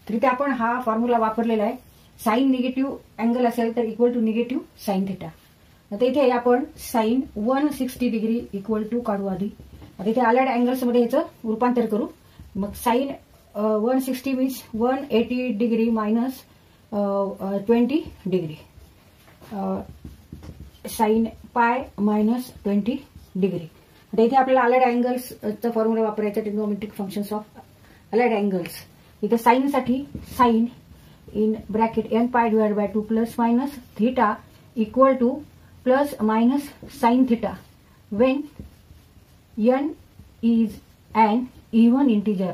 तर इथे आपण हा फॉर्म्युला वापरलेला आहे. साइन निगेटिव्ह अँगल असेल तर equal to negative sine theta. आता इथे आपण साइन 160 डिग्री इक्वल टू काढू आधी. आता इथे अलाइड अँगल्स मध्ये याचं रूपांतर करू. मग sine 160 means 180 degree minus 20 degree. Sine pi minus 20 degree. आता इथे आपल्याला अलाइड अँगल्सचा फॉर्म्युला वापरायचा, trigonometric functions of allied angles. इथे साइन साठी sine in bracket n pi divide by 2 plus minus theta equal to plus minus sine theta when n is an even integer.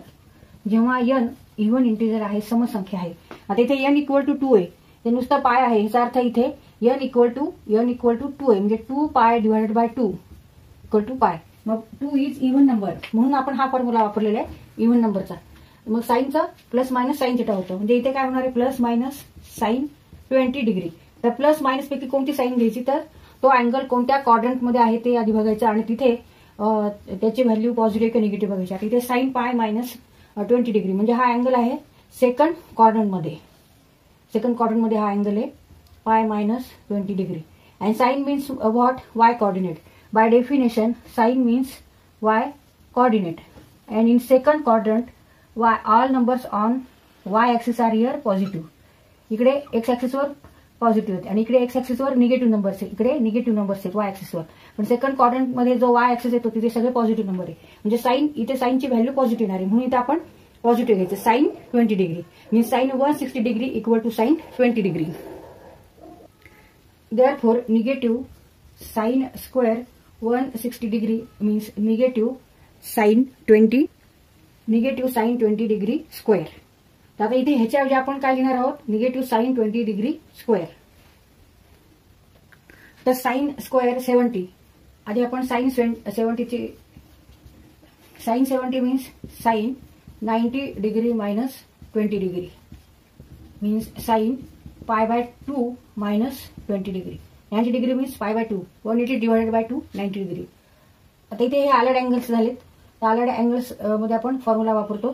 जेव्हा n even integer आहे, समसंख्या आहे. आता इथे n equal to 2 आहे, ते नुसतं पाय आहे. याचा अर्थ इथे n इक्वल टू 2 आहे, म्हणजे 2 पाय डिवाइडेड बाय 2 इक्वल टू पाय. मग 2 इज इव्हन नंबर, म्हणून आपण हा फॉर्म्युला वापरलेला आहे इव्हन नंबरचा. मग साईनचा प्लस मायनस साइन थिटा होतं, म्हणजे इथे काय होणार आहे प्लस मायनस साइन 20 डिग्री. तर प्लस मायनस पैकी कोणती साइन घ्यायची, तर तो अँगल कोणत्या क्वाड्रंटमध्ये आहे ते आधी बघायचं आणि तिथे त्याची व्हॅल्यू पॉझिटिव्ह का निगेटिव्ह बघायची. आता इथे साइन पाय मायनस 20 डिग्री म्हणजे हा अँगल आहे सेकंड क्वाड्रंटमध्ये. सेकंड क्वाड्रंटमध्ये हा अँगल आहे pi minus 20 degree. And sine means what, y coordinate. By definition sine means y coordinate. And in second quadrant y all numbers on y axis are here positive. इकडे x ऍक्सिसवर positive आहेत आणि इकडे x ऍक्सिसवर negative numbers आहेत, इकडे negative numbers आहेत y ऍक्सिसवर. पण सेकंड क्वाड्रंटमध्ये जो वाय ऍक्सिस येतो तिथे सगळे पॉझिटिव्ह नंबर आहे, म्हणजे साइन इथे साइनची व्हॅल्यू पॉझिटिव्ह येणार आहे, म्हणून इथे आपण पॉझिटिव्ह घ्यायचं. Sine 20 degree means sine 160 degree equal to sine 20 degree. Therefore negative sine square 160 degree means negative sine 20 degree square. तर आता इथे ह्याच्याऐवजी आपण काय लिहिणार आहोत, निगेटिव्ह साइन 20 डिग्री स्क्वेअर. तर साइन स्क्वेअर 70. आधी आपण साइन 70ची sine 70 means sine 90 degree minus 20 degree means sine pi by 2 minus 20 degree. 90 degree means पाय बाय 2, 180 डिवाइडेड बाय 2 90 डिग्री. आता इथे हे अलाइड अँगल्स झालेत. तर अलाइड अँगल्स मध्ये आपण फॉर्म्युला वापरतो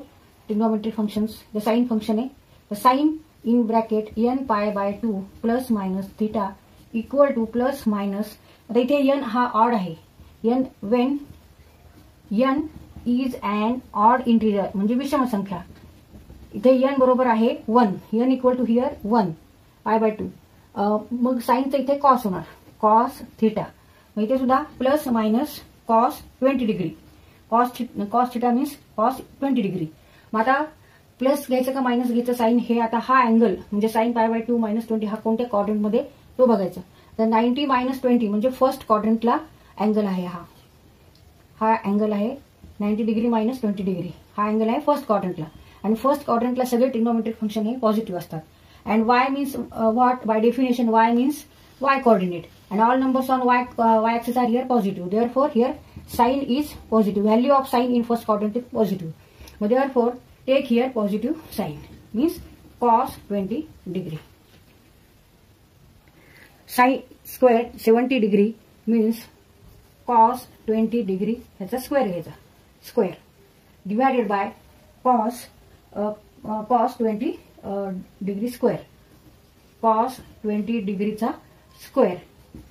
ट्रिग्नोमेट्रिक फंक्शन्स. जे साइन फंक्शन आहे, तर sine in bracket n pi by 2 plus minus theta equal to plus minus. आता इथे n हा ऑड आहे. n when n is an odd integer म्हणजे विषम संख्या. इथे n बरोबर आहे 1, n इक्वल टू हिअर 1 पाय बाय 2. मग साइनचं इथे कॉस होणार, कॉस थीटा. मग इथे सुद्धा plus minus cos 20 degree. Cos theta means cos 20 degree. मग आता प्लस घ्यायचं का मायनस घ्यायचं साइन, हे आता हा अँगल म्हणजे साइन पाय बाय 2 मायनस 20 हा कोणत्या क्वाड्रंटमध्ये तो बघायचा. तर 90 मायनस 20 म्हणजे फर्स्ट क्वाड्रंटला अँगल आहे. हा अँगल आहे 90 डिग्री मायनस 20 डिग्री. हा अँगल आहे फर्स्ट क्वाड्रंटला, आणि फर्स्ट क्वाड्रंटला सगळे ट्रिग्नोमेट्रिक फंक्शन हे पॉझिटिव्ह असतात. And y means what, by definition y means y coordinate. And all numbers on y axis are here positive. Therefore here sine is positive. Value of sine in first quadrant is positive. मग therefore take here positive sine means cos 20 degree. Sine square 70 degree means cos 20 degree ह्याचा square घ्यायचा, square divided by cos 20 degree square, cos 20 डिग्रीचा square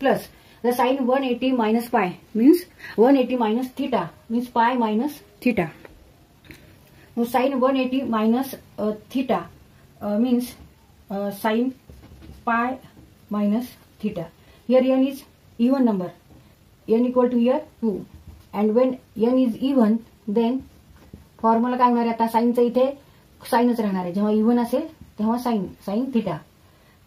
plus the sine 180 minus pi means 180 minus theta means pi minus theta. Sine 180 minus theta means sine pi minus theta. Here n is even number, n equal to here 2. And when n is even then formula काय होणार आहे, आता साइनचं इथे साइनच राहणार आहे. जेव्हा even असेल तेव्हा sine theta.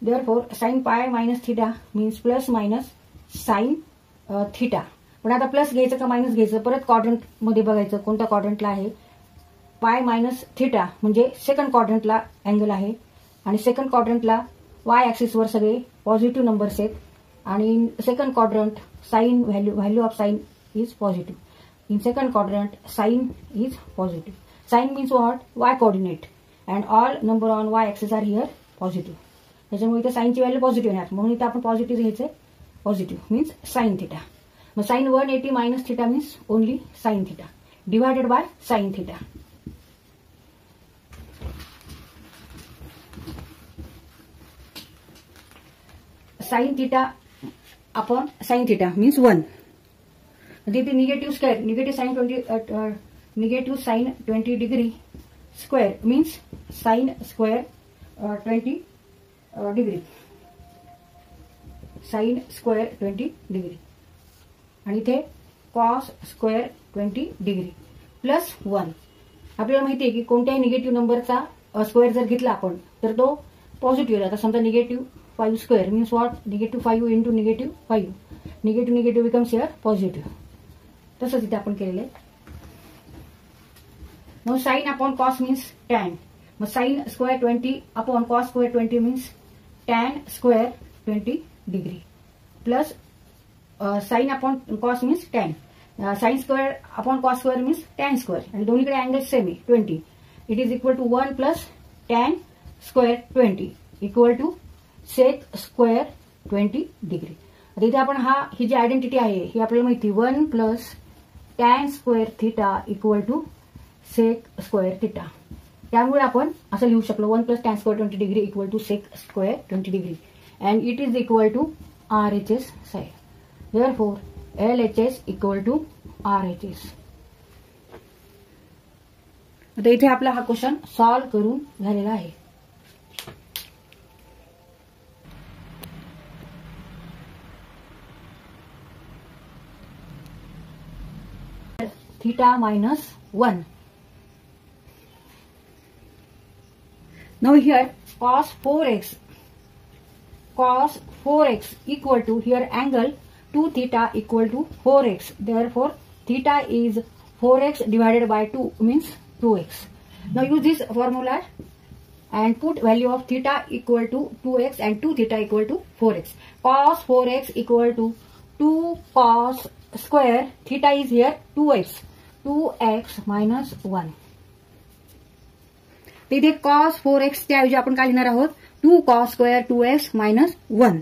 Therefore sine pi minus theta means plus minus sine theta. पण आता प्लस घ्यायचं का मायनस घ्यायचं, परत क्वाड्रंट मध्ये बघायचं कोणत्या क्वाड्रंटला आहे. पाय मायनस थीटा म्हणजे सेकंड क्वाड्रंटला अँगल आहे, आणि सेकंड क्वाड्रंटला वाय ऍक्सिसवर सगळे पॉझिटिव्ह नंबर्स आहेत, आणि second quadrant sine value of sine is positive. In second quadrant sine is positive. Sine means what, y coordinate. And all number on y axis are here positive. त्याच्यामुळे इथे साइनची value positive येणार, म्हणून इथे आपण positive घ्यायचंय. Positive means sine theta. मग sine 180 minus theta means only sine theta divided by sine theta. Sine theta upon sine theta means 1. तिथे negative square negative sine 20 degree square means sine square 20 degree sine square 20 degree आणि इथे cos square 20 degree plus 1. आपल्याला माहिती आहे की कोणत्याही negative नंबरचा square जर घेतला आपण तर तो पॉझिटिव्ह येईल. आता समजा negative 5 square means what negative 5 into negative 5 negative becomes here positive. तसंच इथे आपण केलेलं आहे. मग sine upon cos means tan. मग sine square 20 upon cos square 20 means tan square 20 degree plus sine upon cos means tan. Sine square upon cos square means tan square आणि दोन्हीकडे angle same आहे 20. It is equal to 1 plus tan square 20 equal to sec square 20 degree. आता इथे आपण ही जी identity आहे ही आपल्याला माहिती 1 plus tan square theta equal to sec square theta. त्यामुळे आपण असं लिहू शकलो 1 plus tan square 20 degree equal to sec square 20 degree and it is equal to RHS side. Therefore, LHS equal to RHS. आता इथे आपला हा क्वेश्चन सॉल्व्ह करून झालेला आहे. Theta minus 1. Now here cos 4x equal to here angle 2 theta equal to 4x. Therefore theta is 4x divided by 2 means 2x. Now use this formula and put value of theta equal to 2x and 2 theta equal to 4x. Cos 4x equal to 2 cos square theta is here 2x minus 1. इथे cos 4x त्याऐवजी आपण काय लिहिणार आहोत 2 cos square 2x minus 1.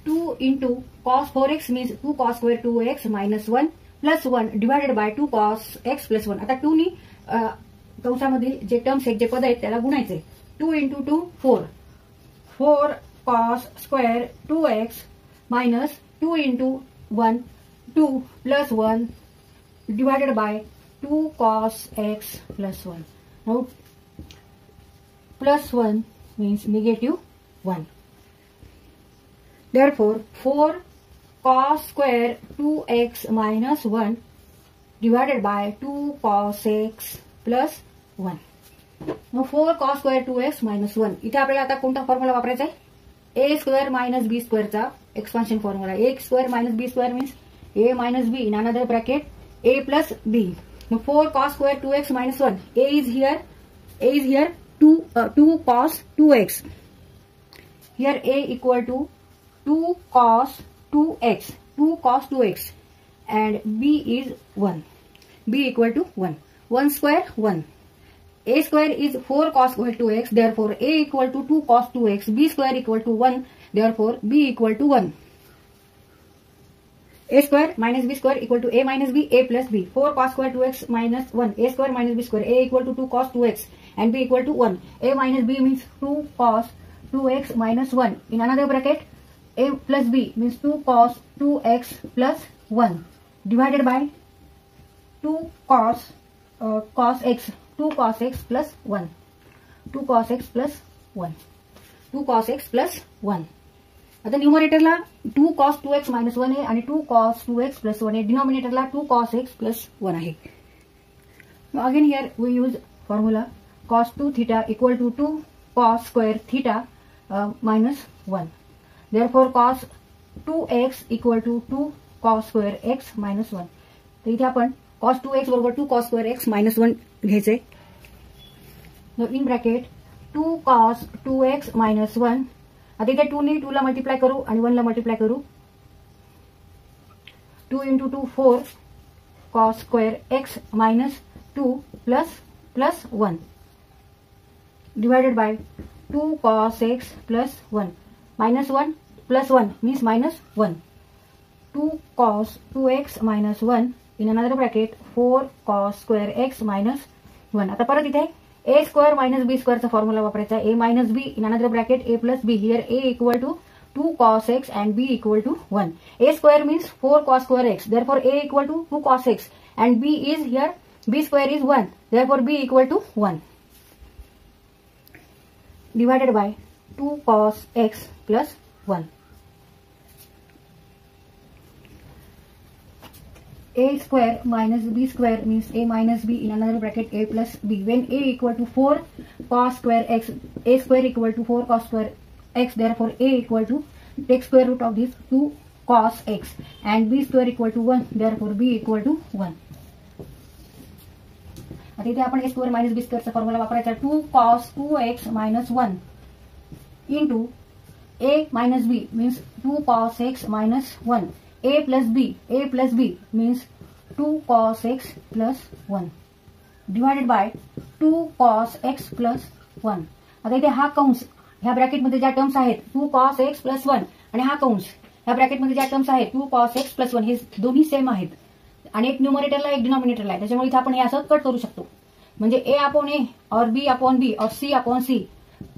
2 into cos 4x means 2 cos square 2x minus 1 plus 1 divided by 2 cos x plus 1. आता 2 नी कंसामधील जे terms आहेत जे पद आहेत त्याला गुणायचे. 2 into 2 4 cos square 2x minus 2 into 1 2 plus 1 divided by 2 cos x plus 1. Now plus 1 means negative 1. Therefore 4 cos square 2x minus 1 divided by 2 cos x plus 1. Now 4 cos square 2x minus 1. इथे आपल्याला आता कोणता formula वापरायचा आहे a square minus b square चा expansion formula. a square minus b square means a minus b in another bracket a plus b. Now 4 cos square 2x minus 1. a is here 2 cos 2x. Here a equal to 2 cos 2x and b is 1. b equal to 1. 1 square 1. a square is 4 cos square 2x. Therefore a equal to 2 cos 2x. b square equal to 1. Therefore b equal to 1. a square minus b square equal to a minus b, a plus b. 4 cos square 2x minus 1. a square minus b square. a equal to 2 cos 2x and b equal to 1. a minus b means 2 cos 2x minus 1. In another bracket a plus b means 2 cos 2x plus 1 divided by 2 cos x. 2 cos x plus 1. 2 cos x plus 1. 2 cos x plus 1. आता न्यूमरेटरला 2 cos 2x minus 1 आहे आणि 2 cos 2x plus 1 आहे. डिनॉमिनेटरला 2 cos x plus 1 आहे. Again here we use formula cos 2 theta equal to 2 cos square theta minus 1. Therefore cos 2x equal to 2 cos square x minus 1. तर इथे आपण cos 2x बरोबर 2 cos square x minus 1 घ्यायचे. In bracket 2 cos 2x minus 1. आता इथे 2 नी 2 ला multiply करू आणि 1 ला मल्टिप्लाय करू. 2 into 2 4 cos square x minus 2 plus 1 divided by 2 cos x plus 1. Minus 1 plus 1 means minus 1. 2 cos 2x minus 1 in another bracket 4 cos square x minus 1. आता परत इथे ए स्क्वेअर मायनस बी स्क्वेअरचा formula वापरायचा. A minus b in another bracket a plus b. Here a equal to 2 cos x and b equal to 1. A square means 4 cos square x. Therefore, a equal to 2 cos x and b is here, b square is 1. Therefore, b equal to 1. Divided by 2 cos x plus 1. A square minus b square means a minus b in another bracket a plus b. When a equal to 4 cos square x, a square equal to 4 cos square x, therefore a equal to take square root of this 2 cos x and b square equal to 1, therefore b equal to 1. आता इथे आपण a square minus b square चा formula वापरायचा. 2 cos 2x minus 1 into a minus b means 2 cos x minus 1. a plus b means 2 cos x plus 1 divided by 2 cos x plus 1. आता इथे हा कंस ह्या ब्रॅकेटमध्ये ज्या टर्म्स आहेत 2 cos x प्लस 1 आणि हा कंस ह्या ब्रॅकेटमध्ये ज्या टर्म्स आहेत 2 cos x प्लस 1 हे दोन्ही सेम आहेत आणि एक न्यूमरेटरला एक डिनॉमिनेटरला आहे. त्याच्यामुळे इथे आपण हे असं कट करू शकतो. म्हणजे a अपॉन a और b अपॉन b और c upon c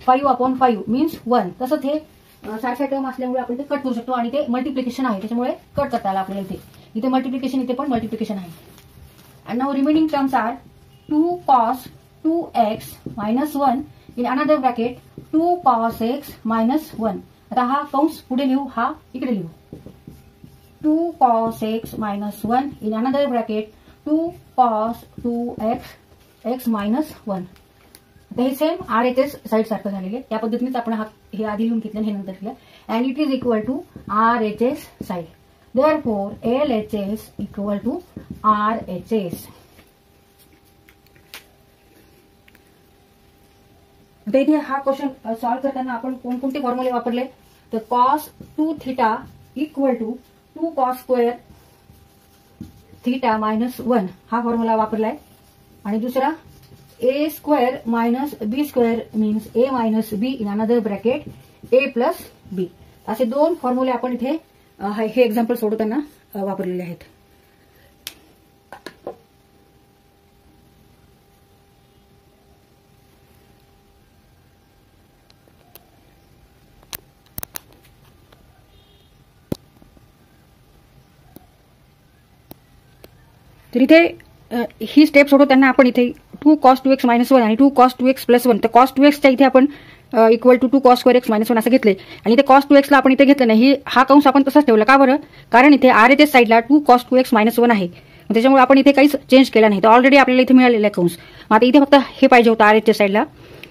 5 upon 5 means 1. तसंच हे सारख्या टर्म असल्यामुळे आपण ते कट करू शकतो आणि ते मल्टिप्लिकेशन आहे त्याच्यामुळे कट करता आला आपल्याला. इथे मल्टिप्लिकेशन, इथे पण मल्टिप्लिकेशन आहे. And now remaining terms are 2 cos 2x minus 1 in another bracket 2 cos x minus 1. आता हा कंस पुढे लिहू, हा इकडे लिहू. 2 cos x minus 1 in another bracket 2 cos 2x x minus 1. आता हे सेम RHS साइड सारखं झालेले. या पद्धतीनेच आपण हे आधी लिहून घेतलं हे नंतर केलं. And it is equal to RHS side. Therefore LHS equal to RHS. आता इथे हा क्वेश्चन सॉल्व्ह करताना आपण कोणकोणते फॉर्म्युले वापरले तर cos 2 theta equal to 2 cos square theta minus 1 हा फॉर्म्युला वापरलाय. आणि दुसरा a square minus b square means a minus b in another bracket a plus b. असे दोन फॉर्म्युले आपण इथे हे एक्झाम्पल सोडवताना वापरलेले आहेत. तर इथे ही स्टेप सोडवताना आपण इथे 2 cos 2x मायनस 1 आणि 2 cos 2x प्लस 1 तर cos 2x च्या इथे आपण equal to 2 cos square x minus 1 असं घेतले आणि इथे cos 2x ला आपण इथे घेतलं नाही. हा कंस आपण तसाच ठेवला. का बरं? कारण इथे RHS साईडला 2 cos 2x मायनस 1 आहे. त्याच्यामुळे आपण इथे काहीच चेंज केला नाही. तर ऑलरेडी आपल्याला इथे मिळालेला आहे कंस. मग आता इथे फक्त हे पाहिजे होतं RHS साईडला.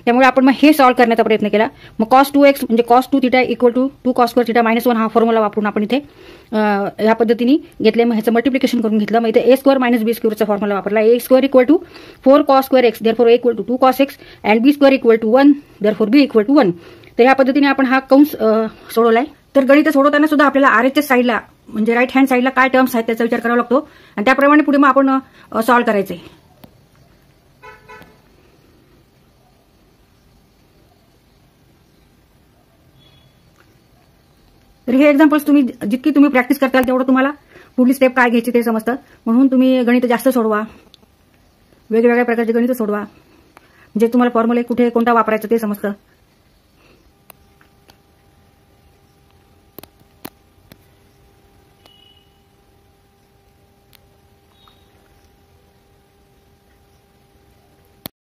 त्यामुळे आपण मग हे सॉल्व्ह करण्याचा प्रयत्न केला. मग cos 2x म्हणजे cos 2 theta equal to 2 cos square theta minus 1 हा फॉर्म्युला वापरून आपण इथे ह्या पद्धतीने घेतले. मग ह्याचं मल्टिप्लिकेशन करून घेतलं. मग इथे a स्क्वेअर मायनस b स्क्वेअरचा फॉर्म्युला वापरला. a square equal to 4 cos square x therefore a equal to 2 cos x and b square equal to 1 therefore b equal to 1. तर ह्या पद्धतीने आपण हा कंस सोडवलाय. तर गणित सोडवताना सुद्धा आपल्याला RHS साईडला म्हणजे राईट हँड साईडला काय टर्म्स आहेत त्याचा विचार करावा लागतो आणि त्याप्रमाणे पुढे मग आपण सॉल्व्ह करायचे. तर हे एक्झाम्पल्स तुम्ही जितकी तुम्ही प्रॅक्टिस करताल तेवढं तुम्हाला पुढली स्टेप काय घ्यायची ते समजतं. म्हणून तुम्ही गणित जास्त सोडवा, वेगवेगळ्या प्रकारचे गणित सोडवा म्हणजे तुम्हाला फॉर्म्युले कुठे कोणता वापरायचं ते समजतं.